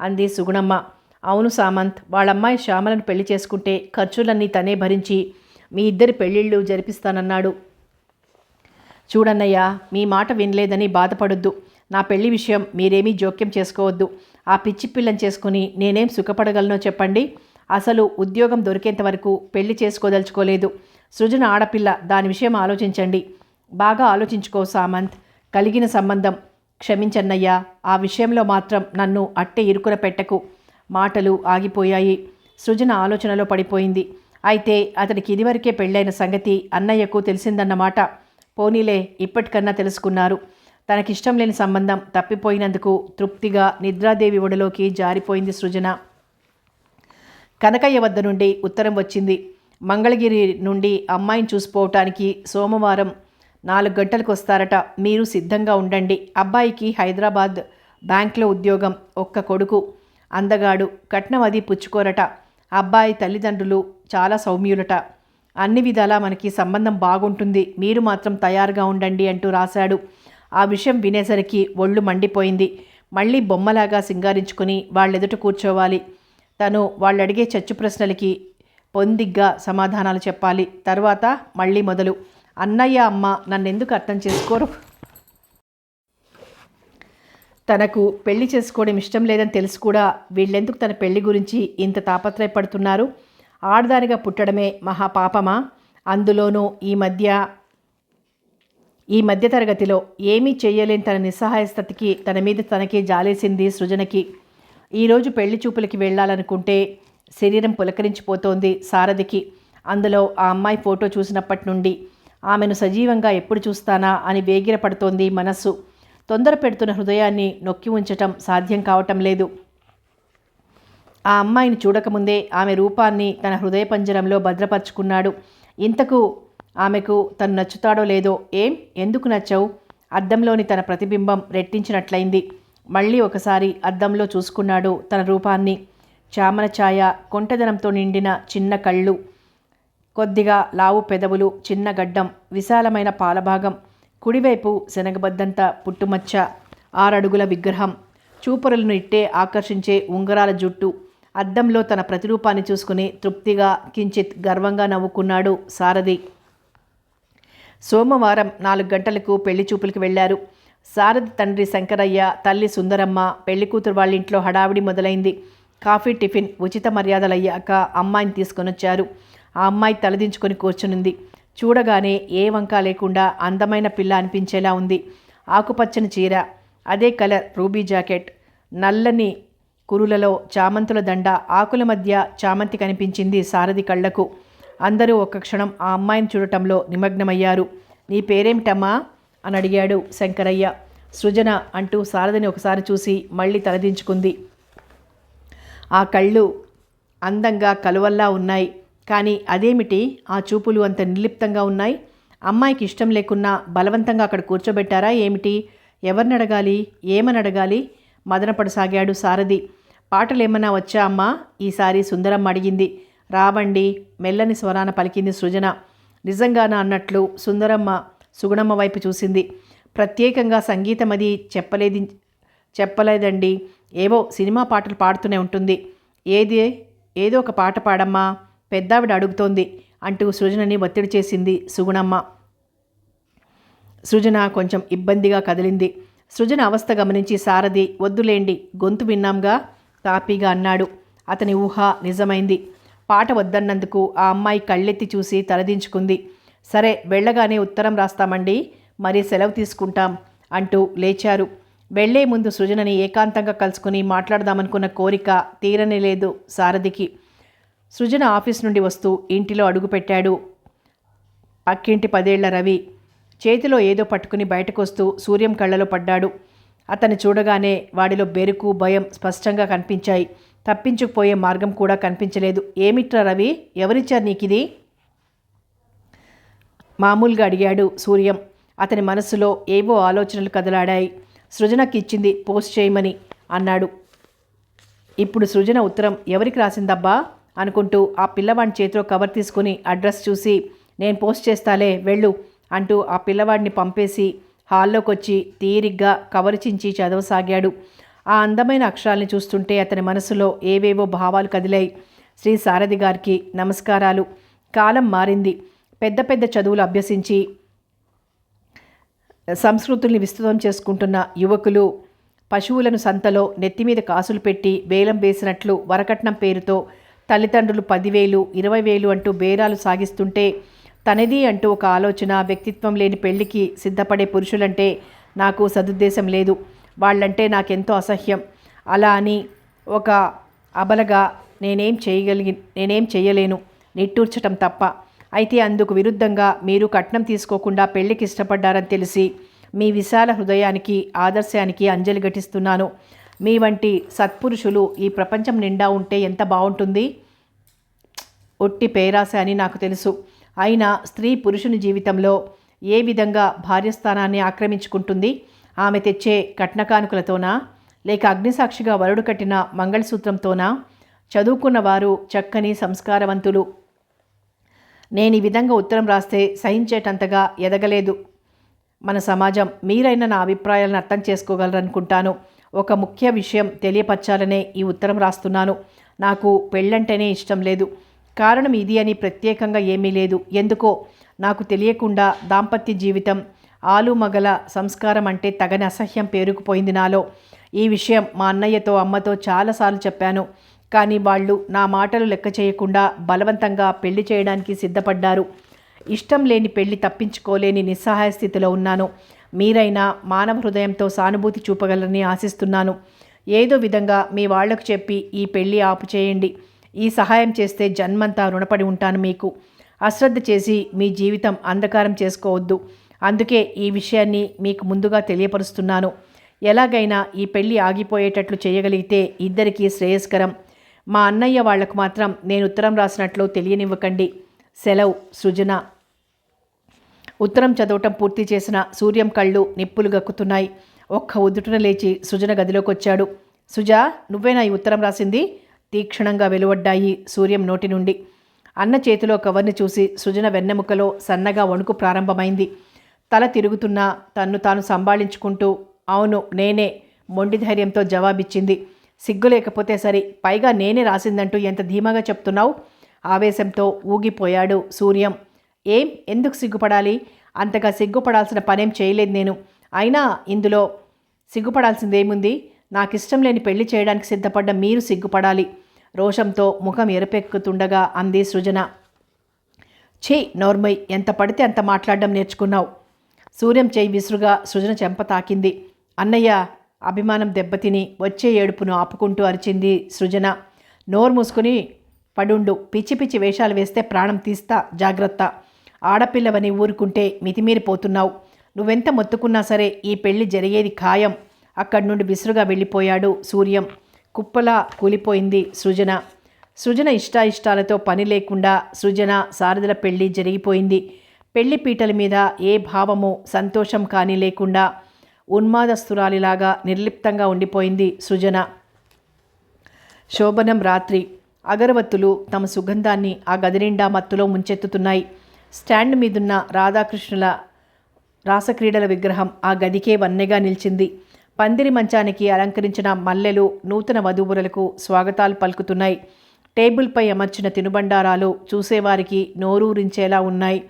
అంది సుగుణమ్మ. అవును సామంత్, వాళ్ళమ్మాయి శ్యామలను పెళ్లి చేసుకుంటే ఖర్చులన్నీ తనే భరించి మీ ఇద్దరి పెళ్ళిళ్ళు జరిపిస్తానన్నాడు. చూడన్నయ్య, మీ మాట వినలేదని బాధపడొద్దు. నా పెళ్లి విషయం మీరేమీ జోక్యం చేసుకోవద్దు. ఆ పిచ్చి పిల్లని చేసుకుని నేనేం సుఖపడగలనో చెప్పండి. అసలు ఉద్యోగం దొరికేంత వరకు పెళ్లి చేసుకోదలుచుకోలేదు. సృజన ఆడపిల్ల, దాని విషయం ఆలోచించండి. బాగా ఆలోచించుకో సామంత్. కలిగిన సంబంధం. క్షమించన్నయ్యా, ఆ విషయంలో మాత్రం నన్ను అట్టే ఇరుకున పెట్టకు. మాటలు ఆగిపోయాయి. సృజన ఆలోచనలో పడిపోయింది. అయితే అతడికి ఇదివరకే పెళ్ళైన సంగతి అన్నయ్యకు తెలిసిందన్నమాట. పోనీలే, ఇప్పటికన్నా తెలుసుకున్నారు. తనకిష్టం లేని సంబంధం తప్పిపోయినందుకు తృప్తిగా నిద్రాదేవి ఒడిలోకి జారిపోయింది సృజన. కనకయ్య వద్ద నుండి ఉత్తరం వచ్చింది. మంగళగిరి నుండి అమ్మాయిని చూసిపోవటానికి సోమవారం 4 గంటలకు వస్తారట. మీరు సిద్ధంగా ఉండండి. అబ్బాయికి హైదరాబాద్ బ్యాంక్లో ఉద్యోగం. ఒక్క కొడుకు, అందగాడు. కట్నం అది పుచ్చుకోరట. అబ్బాయి తల్లిదండ్రులు చాలా సౌమ్యులట. అన్ని విధాలా మనకి సంబంధం బాగుంటుంది. మీరు మాత్రం తయారుగా ఉండండి అంటూ రాశాడు. ఆ విషయం వినేసరికి ఒళ్ళు మండిపోయింది. మళ్ళీ బొమ్మలాగా సింగారించుకుని వాళ్ళెదుట కూర్చోవాలి. తను వాళ్ళు అడిగే చచ్చు ప్రశ్నలకి పొందిగ్గా సమాధానాలు చెప్పాలి. తర్వాత మళ్ళీ మొదలు. అన్నయ్య అమ్మ నన్నెందుకు అర్థం చేసుకోరు? తనకు పెళ్లి చేసుకోవడం ఇష్టం లేదని తెలుసు కూడా వీళ్ళెందుకు తన పెళ్లి గురించి ఇంత తాపత్రయపడుతున్నారు? ఆడదానిగా పుట్టడమే మహాపాపమా? అందులోనూ ఈ మధ్య ఈ మధ్యతరగతిలో ఏమీ చెయ్యలేని తన నిస్సహాయ స్థితికి తన మీద తనకే జాలేసింది సృజనకి. ఈరోజు పెళ్లి చూపులకి వెళ్ళాలనుకుంటే శరీరం పులకరించిపోతోంది సారథికి. అందులో ఆ అమ్మాయి ఫోటో చూసినప్పటి నుండి ఆమెను సజీవంగా ఎప్పుడు చూస్తానా అని వేగిరపడుతోంది మనస్సు. తొందర పెడుతున్న హృదయాన్ని నొక్కి ఉంచటం సాధ్యం కావటం లేదు. ఆ అమ్మాయిని చూడకముందే ఆమె రూపాన్ని తన హృదయ పంజరంలో భద్రపరుచుకున్నాడు. ఇంతకు ఆమెకు తను నచ్చుతాడో లేదో. ఎందుకు నచ్చవు? అద్దంలోని తన ప్రతిబింబం రెట్టించినట్లయింది. మళ్ళీ ఒకసారి అద్దంలో చూసుకున్నాడు తన రూపాన్ని. చామన ఛాయ, కొంటెదనంతో నిండిన చిన్న కళ్ళు, కొద్దిగా లావు పెదవులు, చిన్న గడ్డం, విశాలమైన పాలభాగం, కుడివైపు శనగబద్దంత పుట్టుమచ్చ, 6 అడుగుల విగ్రహం, చూపరులను ఇట్టే ఆకర్షించే ఉంగరాల జుట్టు. అద్దంలో తన ప్రతిరూపాన్ని చూసుకుని తృప్తిగా కించిత్ గర్వంగా నవ్వుకున్నాడు సారథి. సోమవారం 4 గంటలకు పెళ్లి చూపులకు వెళ్లారు. సారథి తండ్రి శంకరయ్య, తల్లి సుందరమ్మ, పెళ్లికూతురు వాళ్ళింట్లో హడావిడి మొదలైంది. కాఫీ, టిఫిన్, ఉచిత మర్యాదలయ్యాక అమ్మాయిని తీసుకొనొచ్చారు. ఆ అమ్మాయి తలదించుకొని కూర్చునుంది. చూడగానే ఏ వంక లేకుండా అందమైన పిల్ల అనిపించేలా ఉంది. ఆకుపచ్చని చీర, అదే కలర్ రూబీ జాకెట్, నల్లని కురులలో చామంతుల దండ, ఆకుల మధ్య చామంతి కనిపించింది సారథి కళ్లకు. అందరూ ఒక్క క్షణం ఆ అమ్మాయిని చూడటంలో నిమగ్నమయ్యారు. నీ పేరేమిటమ్మా అని అడిగాడు శంకరయ్య. సృజన అంటూ సారథిని ఒకసారి చూసి మళ్ళీ తలదించుకుంది. ఆ కళ్ళు అందంగా కలువల్లా ఉన్నాయి. కానీ అదేమిటి ఆ చూపులు అంత నిర్లిప్తంగా ఉన్నాయి? అమ్మాయికి ఇష్టం లేకున్నా బలవంతంగా అక్కడ కూర్చోబెట్టారా ఏమిటి? ఎవరిని అడగాలి, ఏమని అడగాలి? మదనపడసాగాడు సారథి. పాటలేమన్నా వచ్చా అమ్మా? ఈసారి సుందరమ్మ అడిగింది. రావండి, మెల్లని స్వరాన పలికింది సృజన. నిజంగానా అన్నట్లు సుందరమ్మ సుగుణమ్మ వైపు చూసింది. ప్రత్యేకంగా సంగీతం అది చెప్పలేదండి. ఏవో సినిమా పాటలు పాడుతూనే ఉంటుంది. ఏదో ఒక పాట పాడమ్మా, పెద్దావిడ అడుగుతోంది అంటూ సృజనని ఒత్తిడి చేసింది సుగుణమ్మ. సృజన కొంచెం ఇబ్బందిగా కదిలింది. సృజన అవస్థ గమనించి సారథి, వద్దులేండి, గొంతు విన్నాంగా తాపీగా అన్నాడు. అతని ఊహ నిజమైంది. పాట వద్దన్నందుకు ఆ అమ్మాయి కళ్ళెత్తి చూసి తలదించుకుంది. సరే, వెళ్ళగానే ఉత్తరం రాస్తామండి, మరి సెలవు తీసుకుంటాం అంటూ లేచారు. వెళ్లే ముందు సృజనని ఏకాంతంగా కలుసుకుని మాట్లాడదామనుకున్న కోరిక తీరనే లేదు సారథికి. సృజన ఆఫీస్ నుండి వస్తూ ఇంటిలో అడుగుపెట్టాడు. పక్కింటి 10 ఏళ్ల రవి చేతిలో ఏదో పట్టుకుని బయటకొస్తూ సూర్యం కళ్ళలో పడ్డాడు. అతన్ని చూడగానే వాడిలో బెరుకు, భయం స్పష్టంగా కనిపించాయి. తప్పించుకుపోయే మార్గం కూడా కనిపించలేదు. ఏమిట్రా రవి, ఎవరిచ్చారు నీకిది? మామూలుగా అడిగాడు సూర్యం. అతని మనసులో ఏవో ఆలోచనలు కదలాడాయి. సృజనకి ఇచ్చింది, పోస్ట్ చేయమని అన్నాడు. ఇప్పుడు సృజన ఉత్తరం ఎవరికి రాసిందబ్బా అనుకుంటూ ఆ పిల్లవాడి చేతిలో కవర్ తీసుకుని అడ్రస్ చూసి, నేను పోస్ట్ చేస్తాలే వెళ్ళు అంటూ ఆ పిల్లవాడిని పంపేసి హాల్లోకి వచ్చి తీరిగ్గా కవరు చించి చదవసాగాడు. ఆ అందమైన అక్షరాల్ని చూస్తుంటే అతని మనసులో ఏవేవో భావాలు కదిలాయి. శ్రీ సారథి గారికి నమస్కారాలు. కాలం మారింది. పెద్ద పెద్ద చదువులు అభ్యసించి సంస్కృతుల్ని విస్తృతం చేసుకుంటున్న యువకులు పశువులను సంతలో నెత్తిమీద కాసులు పెట్టి వేలం వేసినట్లు వరకట్నం పేరుతో తల్లిదండ్రులు 10,000, 20,000 అంటూ బేరాలు సాగిస్తుంటే తనది అంటూ ఒక ఆలోచన, వ్యక్తిత్వం లేని పెళ్లికి సిద్ధపడే పురుషులంటే నాకు సదుద్దేశం లేదు. వాళ్ళంటే నాకెంతో అసహ్యం. అలా అని ఒక అబలగా నేనేం చేయలేను, నిట్టూర్చటం తప్ప. అయితే అందుకు విరుద్ధంగా మీరు కట్నం తీసుకోకుండా పెళ్లికి ఇష్టపడ్డారని తెలిసి మీ విశాల హృదయానికి, ఆదర్శానికి అంజలి ఘటిస్తున్నాను. మీ వంటి సత్పురుషులు ఈ ప్రపంచం నిండా ఉంటే ఎంత బాగుంటుంది. ఒట్టి పేరాశ అని నాకు తెలుసు. అయినా స్త్రీ పురుషుని జీవితంలో ఏ విధంగా భార్యస్థానాన్ని ఆక్రమించుకుంటుంది? ఆమె తెచ్చే కట్నకానుకలతోనా, లేక అగ్నిసాక్షిగా వరుడు కట్టిన మంగళసూత్రంతోనా? చదువుకున్న వారు, చక్కని సంస్కారవంతులు. నేను ఈ విధంగా ఉత్తరం రాస్తే సహించేటంతగా ఎదగలేదు మన సమాజం. మీరైనా నా అభిప్రాయాలను అర్థం చేసుకోగలరనుకుంటాను. ఒక ముఖ్య విషయం తెలియపరచాలనే ఈ ఉత్తరం రాస్తున్నాను. నాకు పెళ్ళంటేనే ఇష్టం లేదు. కారణం ఇది అని ప్రత్యేకంగా ఏమీ లేదు. ఎందుకో నాకు తెలియకుండా దాంపత్య జీవితం, ఆలుమగల సంస్కారం అంటే తగని అసహ్యం పేరుకుపోయింది నాలో. ఈ విషయం మా అన్నయ్యతో, అమ్మతో చాలాసార్లు చెప్పాను. కానీ వాళ్ళు నా మాటలు లెక్క చేయకుండా బలవంతంగా పెళ్లి చేయడానికి సిద్ధపడ్డారు. ఇష్టం లేని పెళ్లి తప్పించుకోలేని నిస్సహాయ స్థితిలో ఉన్నాను. మీరైనా మానవ హృదయంతో సానుభూతి చూపగలరని ఆశిస్తున్నాను. ఏదో విధంగా మీ వాళ్లకు చెప్పి ఈ పెళ్లి ఆపు చేయండి. ఈ సహాయం చేస్తే జన్మంతా రుణపడి ఉంటాను మీకు. అశ్రద్ధ చేసి మీ జీవితం అంధకారం చేసుకోవద్దు. అందుకే ఈ విషయాన్ని మీకు ముందుగా తెలియపరుస్తున్నాను. ఎలాగైనా ఈ పెళ్లి ఆగిపోయేటట్లు చేయగలిగితే ఇద్దరికీ శ్రేయస్కరం. మా అన్నయ్య వాళ్లకు మాత్రం నేను ఉత్తరం రాసినట్లు తెలియనివ్వకండి. సెలవు, సృజన. ఉత్తరం చదవటం పూర్తి చేసిన సూర్యం కళ్ళు నిప్పులు గక్కుతున్నాయి. ఒక్క ఉదుటున లేచి సృజన గదిలోకి వచ్చాడు. సుజా, నువ్వేనా ఈ ఉత్తరం రాసింది? తీక్షణంగా వెలువడ్డాయి సూర్యం నోటి నుండి. అన్న చేతిలో కవర్ని చూసి సృజన వెన్నెముకలో సన్నగా వణుకు ప్రారంభమైంది. తల తిరుగుతున్నా తన్ను తాను సంభాళించుకుంటూ అవును నేనే మొండి ధైర్యంతో జవాబిచ్చింది. సిగ్గు లేకపోతే సరి, పైగా నేనే రాసిందంటూ ఎంత ధీమాగా చెప్తున్నావు? ఆవేశంతో ఊగిపోయాడు సూర్యం. ఎందుకు సిగ్గుపడాలి? అంతగా సిగ్గుపడాల్సిన పనేం చేయలేదు నేను. అయినా ఇందులో సిగ్గుపడాల్సిందేముంది? నాకిష్టం లేని పెళ్లి చేయడానికి సిద్ధపడ్డ మీరు సిగ్గుపడాలి. రోషంతో ముఖం ఎరుపెక్కుతుండగా అంది సృజన. ఛీ నోర్మై, ఎంత పడితే అంత మాట్లాడడం నేర్చుకున్నావు. సూర్యం చేయి విసురుగా సృజన చెంప తాకింది. అన్నయ్య, అభిమానం దెబ్బతిని వచ్చే ఏడుపును ఆపుకుంటూ అరిచింది సృజన. నోరు మూసుకుని పడుండు. పిచ్చి పిచ్చి వేషాలు వేస్తే ప్రాణం తీస్తా, జాగ్రత్త. ఆడపిల్లవని ఊరుకుంటే మితిమీరిపోతున్నావు. నువ్వెంత మొత్తుకున్నా సరే ఈ పెళ్లి జరిగేది ఖాయం. అక్కడి నుండి విసురుగా వెళ్ళిపోయాడు సూర్యం. కుప్పలా కూలిపోయింది సృజన. సృజన ఇష్టాయిష్టాలతో పని లేకుండా సృజన సారథుల పెళ్లి జరిగిపోయింది. పెళ్లి పీటల మీద ఏ భావము సంతోషం కానీ లేకుండా ఉన్మాదస్తురాలిలాగా నిర్లిప్తంగా ఉండిపోయింది సృజన. శోభనం రాత్రి. అగరవత్తులు తమ సుగంధాన్ని ఆ గది నిండా మత్తులో ముంచెత్తుతున్నాయి. స్టాండ్ మీదున్న రాధాకృష్ణుల రాసక్రీడల విగ్రహం ఆ గదికే వన్నెగా నిలిచింది. పందిరి మంచానికి అలంకరించిన మల్లెలు నూతన వధూవరులకు స్వాగతాలు పలుకుతున్నాయి. టేబుల్పై అమర్చిన తినుబండారాలు చూసేవారికి నోరూరించేలా ఉన్నాయి.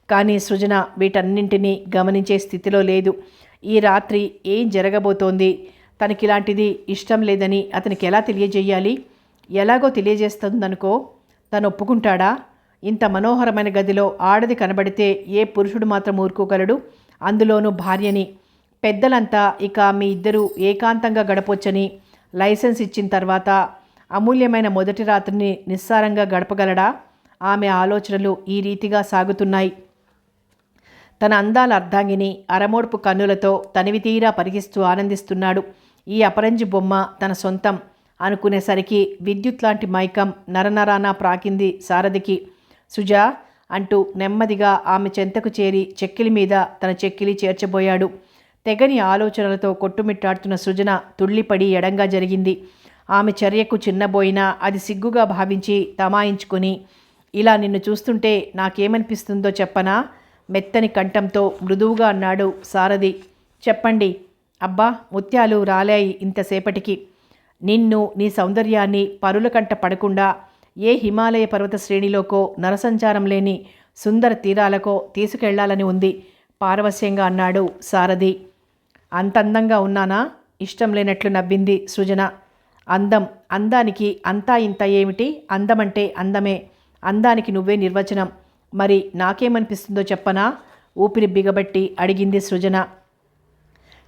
కానీ సృజన వీటన్నింటినీ గమనించే స్థితిలో లేదు. ఈ రాత్రి ఏం జరగబోతోంది? తనకిలాంటిది ఇష్టం లేదని అతనికి ఎలా తెలియజేయాలి? ఎలాగో తెలియజేస్తుందనుకో. తను ఒప్పుకుంటాడా? ఇంత మనోహరమైన గదిలో ఆడది కనబడితే ఏ పురుషుడు మాత్రం ఊరుకోగలడు? అందులోనూ భార్యని. పెద్దలంతా ఇక మీ ఇద్దరూ ఏకాంతంగా గడపొచ్చని లైసెన్స్ ఇచ్చిన తర్వాత అమూల్యమైన మొదటి రాత్రిని నిస్సారంగా గడపగలడా? ఆమె ఆలోచనలు ఈ రీతిగా సాగుతున్నాయి. తన అందాల అర్ధాంగిని అరమోడ్పు కన్నులతో తనివి తీరా పరిగిస్తూ ఆనందిస్తున్నాడు. ఈ అపరంజి బొమ్మ తన సొంతం అనుకునేసరికి విద్యుత్ లాంటి మైకం నరనరానా ప్రాకింది సారథికి. సుజా అంటూ నెమ్మదిగా ఆమె చెంతకు చేరి చెక్కిలి మీద తన చెక్కిలి చేర్చబోయాడు. తెగని ఆలోచనలతో కొట్టుమిట్టాడుతున్న సృజన తుళ్ళిపడి ఎడంగా జరిగింది. ఆమె చర్యకు చిన్నబోయినా అది సిగ్గుగా భావించి తమాయించుకొని, ఇలా నిన్ను చూస్తుంటే నాకేమనిపిస్తుందో చెప్పనా? మెత్తని కంఠంతో మృదువుగా అన్నాడు సారథి. చెప్పండి. అబ్బా, ముత్యాలు రాలాయి ఇంతసేపటికి. నిన్ను, నీ సౌందర్యాన్ని పరుల కంట పడకుండా ఏ హిమాలయ పర్వత శ్రేణిలోకో నరసంచారం లేని సుందర తీరాలకో తీసుకెళ్లాలని ఉంది పారవస్యంగా అన్నాడు సారథి. అంత అందంగా ఉన్నానా? ఇష్టం లేనట్లు నవ్వింది సృజన. అందానికి అంతా ఇంత ఏమిటి? అందమంటే అందమే. అందానికి నువ్వే నిర్వచనం. మరి నాకేమనిపిస్తుందో చెప్పనా? ఊపిరి బిగబట్టి అడిగింది సృజన.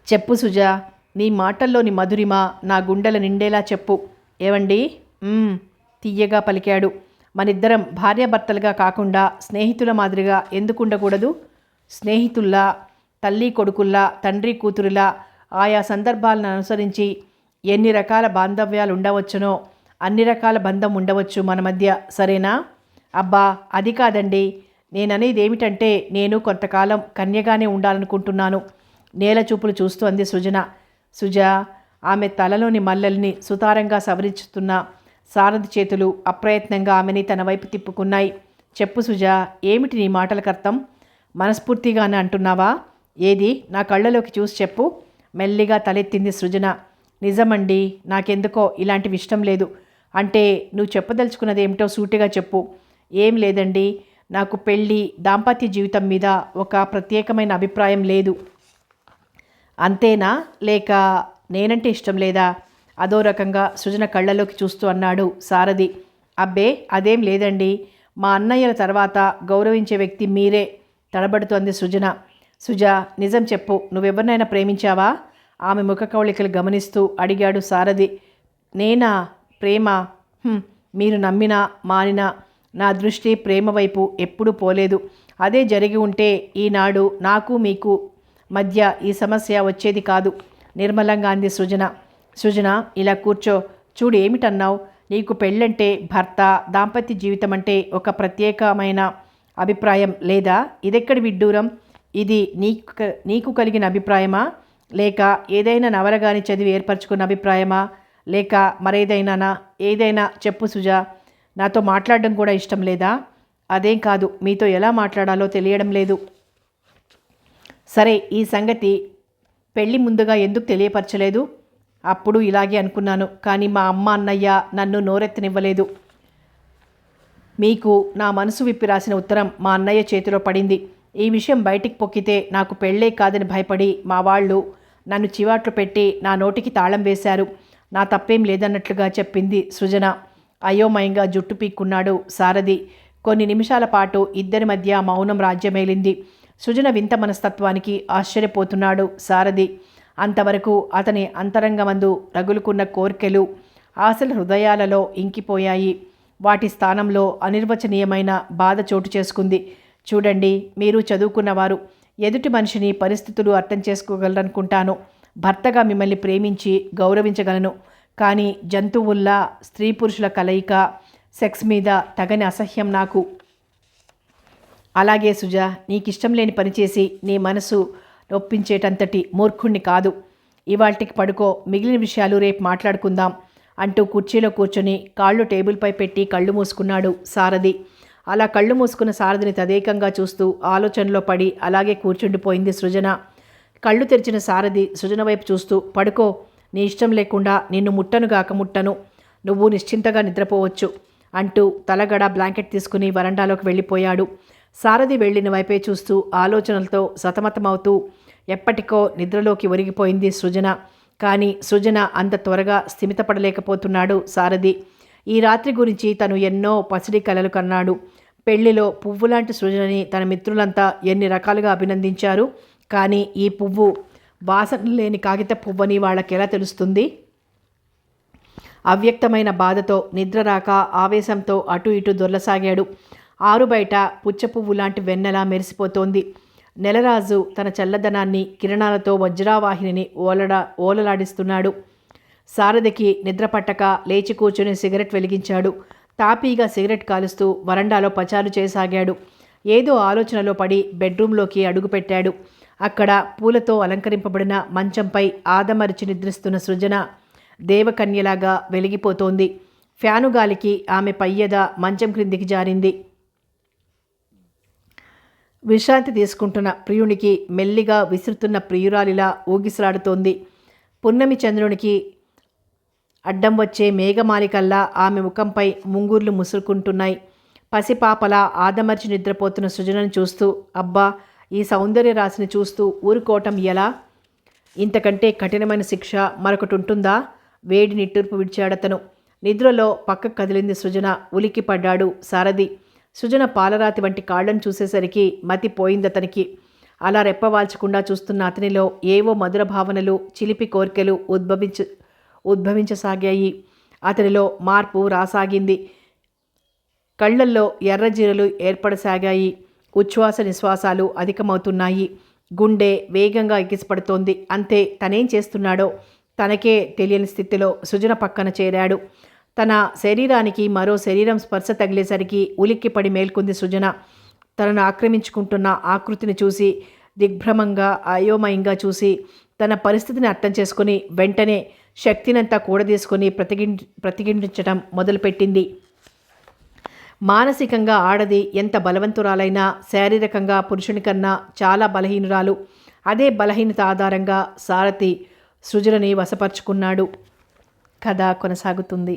చెప్పు సుజా, నీ మాటల్లోని మధురిమ నా గుండెల నిండేలా చెప్పు. ఏవండి? తీయగా పలికాడు. మనిద్దరం భార్యాభర్తలుగా కాకుండా స్నేహితుల మాదిరిగా ఎందుకు ఉండకూడదు? స్నేహితుల్లా, తల్లి కొడుకుల్లా, తండ్రి కూతురులా ఆయా సందర్భాలను అనుసరించి ఎన్ని రకాల బాంధవ్యాలు ఉండవచ్చునో అన్ని రకాల బంధం ఉండవచ్చు మన మధ్య, సరేనా? అబ్బా, అది కాదండి. నేననేది ఏమిటంటే నేను కొంతకాలం కన్యగానే ఉండాలనుకుంటున్నాను. నేల చూపులు చూస్తూ అంది సృజన. సుజా, ఆమె తలలోని మల్లెల్ని సుతారంగా సవరించుతున్న సారథి చేతులు అప్రయత్నంగా ఆమెని తన వైపు తిప్పుకున్నాయి. చెప్పు సుజా, ఏమిటి నీ మాటలకర్థం? మనస్ఫూర్తిగానే అంటున్నావా? ఏది, నా కళ్ళలోకి చూసి చెప్పు. మెల్లిగా తలెత్తింది సృజన. నిజమండి, నాకెందుకో ఇలాంటివి ఇష్టం లేదు. అంటే నువ్వు చెప్పదలుచుకున్నది ఏమిటో సూటిగా చెప్పు. ఏం లేదండి, నాకు పెళ్ళి, దాంపత్య జీవితం మీద ఒక ప్రత్యేకమైన అభిప్రాయం లేదు. అంతేనా? లేక నేనంటే ఇష్టం లేదా? అదో రకంగా సృజన కళ్ళలోకి చూస్తూ అన్నాడు సారథి. అబ్బే, అదేం లేదండి. మా అన్నయ్యల తర్వాత గౌరవించే వ్యక్తి మీరే తడబడుతోంది సృజన. సుజా, నిజం చెప్పు, నువ్వెవరినైనా ప్రేమించావా? ఆమె ముఖ కవళికలు గమనిస్తూ అడిగాడు సారథి. నేనా? ప్రేమ? మీరు నమ్మినా మానినా నా దృష్టి ప్రేమ వైపు ఎప్పుడూ పోలేదు. అదే జరిగి ఉంటే ఈనాడు నాకు మీకు మధ్య ఈ సమస్య వచ్చేది కాదు, నిర్మలంగా అంది సృజన. సృజన, ఇలా కూర్చో. చూడు, ఏమిటన్నావు? నీకు పెళ్ళంటే, భర్త దాంపత్య జీవితం అంటే ఒక ప్రత్యేకమైన అభిప్రాయం లేదా? ఇదెక్కడి విడ్డూరం? ఇది నీకు కలిగిన అభిప్రాయమా, లేక ఏదైనా నవలగాని చదివి ఏర్పరచుకున్న అభిప్రాయమా, లేక మరేదైనానా? ఏదైనా చెప్పు సుజా. నాతో మాట్లాడడం కూడా ఇష్టం లేదా? అదేం కాదు, మీతో ఎలా మాట్లాడాలో తెలియడం లేదు. సరే, ఈ సంగతి పెళ్ళి ముందుగా ఎందుకు తెలియపరచలేదు? అప్పుడు ఇలాగే అనుకున్నాను, కానీ మా అమ్మ అన్నయ్య నన్ను నోరెత్తనివ్వలేదు. మీకు నా మనసు విప్పి రాసిన ఉత్తరం మా అన్నయ్య చేతిలో పడింది. ఈ విషయం బయటికి పొక్కితే నాకు పెళ్ళే కాదని భయపడి మా వాళ్ళు నన్ను చివాట్లు పెట్టి నా నోటికి తాళం వేశారు. నా తప్పేం లేదన్నట్లుగా చెప్పింది సృజన. అయోమయంగా జుట్టు పీక్కున్నాడు సారథి. కొన్ని నిమిషాల పాటు ఇద్దరి మధ్య మౌనం రాజ్యమేలింది. సృజన వింత మనస్తత్వానికి ఆశ్చర్యపోతున్నాడు సారథి. అంతవరకు అతని అంతరంగమందు రగులుకున్న కోర్కెలు, ఆశల హృదయాలలో ఇంకిపోయాయి. వాటి స్థానంలో అనిర్వచనీయమైన బాధ చోటు చేసుకుంది. చూడండి, మీరు చదువుకున్నవారు, ఎదుటి మనిషిని పరిస్థితులు అర్థం చేసుకోగలరనుకుంటాను. భర్తగా మిమ్మల్ని ప్రేమించి గౌరవించగలను, కానీ జంతువుల్లా స్త్రీ పురుషుల కలయిక, సెక్స్ మీద తగని అసహ్యం నాకు. అలాగే సుజా, నీకిష్టం లేని పనిచేసి నీ మనసు నొప్పించేటంతటి మూర్ఖుణ్ణి కాదు. ఇవాల్టికి పడుకో, మిగిలిన విషయాలు రేపు మాట్లాడుకుందాం అంటూ కుర్చీలో కూర్చొని కాళ్ళు టేబుల్పై పెట్టి కళ్ళు మూసుకున్నాడు సారథి. అలా కళ్ళు మూసుకున్న సారథిని తదేకంగా చూస్తూ ఆలోచనలో పడి అలాగే కూర్చుండిపోయింది సృజన. కళ్ళు తెరిచిన సారథి సృజన వైపు చూస్తూ, పడుకో, నీ ఇష్టం లేకుండా నిన్ను ముట్టనుగాక ముట్టను, నువ్వు నిశ్చింతగా నిద్రపోవచ్చు అంటూ తలగడ బ్లాంకెట్ తీసుకుని వరండాలోకి వెళ్ళిపోయాడు. సారథి వెళ్ళిన వైపే చూస్తూ ఆలోచనలతో సతమతమవుతూ ఎప్పటికో నిద్రలోకి ఒరిగిపోయింది సృజన. కానీ సృజన అంత త్వరగా స్థిమితపడలేకపోతున్నాడు సారథి. ఈ రాత్రి గురించి తను ఎన్నో పసిడి కలలు కన్నాడు. పెళ్లిలో పువ్వులాంటి సృజనని తన మిత్రులంతా ఎన్ని రకాలుగా అభినందించారు. కానీ ఈ పువ్వు వాసన లేని కాగిత పువ్వని వాళ్ళకెలా తెలుస్తుంది? అవ్యక్తమైన బాధతో నిద్ర రాక ఆవేశంతో అటు ఇటు దొర్లసాగాడు. ఆరు బయట పుచ్చపువ్వు లాంటి వెన్నెలా మెరిసిపోతోంది. నెలరాజు తన చల్లదనాన్ని కిరణాలతో వజ్రావాహిని ఓలలాడిస్తున్నాడు. సారథికి నిద్ర పట్టక లేచి కూర్చుని సిగరెట్ వెలిగించాడు. తాపీగా సిగరెట్ కాలుస్తూ వరండాలో పచారు చేయసాగాడు. ఏదో ఆలోచనలో పడి బెడ్రూంలోకి అడుగుపెట్టాడు. అక్కడ పూలతో అలంకరింపబడిన మంచంపై ఆదమరిచి నిద్రిస్తున్న సృజన దేవకన్యలాగా వెలిగిపోతోంది. ఫ్యాను గాలికి ఆమె పయ్యద మంచం క్రిందికి జారింది. విశ్రాంతి తీసుకుంటున్న ప్రియునికి మెల్లిగా విసురుతున్న ప్రియురాలిలా ఊగిసలాడుతోంది. పున్నమి చంద్రునికి అడ్డం వచ్చే మేఘమాలికల్లా ఆమె ముఖంపై ముంగుర్లు ముసురుకుంటున్నాయి. పసిపాపలా ఆదమర్చి నిద్రపోతున్న సృజనను చూస్తూ, అబ్బా, ఈ సౌందర్య రాశిని చూస్తూ ఊరుకోవటం ఎలా? ఇంతకంటే కఠినమైన శిక్ష మరొకటి ఉంటుందా? వేడి నిట్టూర్పు విడిచాడతను. నిద్రలో పక్కకు కదిలింది సృజన. ఉలిక్కి పడ్డాడు సారథి. సృజన పాలరాతి వంటి కాళ్లను చూసేసరికి మతి పోయిందతనికి. అలా రెప్పవాల్చకుండా చూస్తున్న అతనిలో ఏవో మధుర భావనలు, చిలిపి కోర్కెలు ఉద్భవించసాగాయి. అతనిలో మార్పు రాసాగింది. కళ్ళల్లో ఎర్రజీరలు ఏర్పడసాగాయి. ఉచ్ఛ్వాస నిశ్వాసాలు అధికమవుతున్నాయి. గుండె వేగంగా ఎగిసిపడుతోంది. అంతే, తనేం చేస్తున్నాడో తనకే తెలియని స్థితిలో సృజన పక్కన చేరాడు. తన శరీరానికి మరో శరీరం స్పర్శ తగిలేసరికి ఉలిక్కిపడి మేల్కొంది సృజన. తనను ఆక్రమించుకుంటున్న ఆకృతిని చూసి దిగ్భ్రమంగా, అయోమయంగా చూసి తన పరిస్థితిని అర్థం చేసుకుని వెంటనే శక్తినంతా కూడదీసుకొని ప్రతిఘటించటం మొదలుపెట్టింది. మానసికంగా ఆడది ఎంత బలవంతురాలైనా శారీరకంగా పురుషుని కన్నా చాలా బలహీనురాలు. అదే బలహీనత ఆధారంగా సారథి సృజనని వశపరుచుకున్నాడు. కథ కొనసాగుతుంది.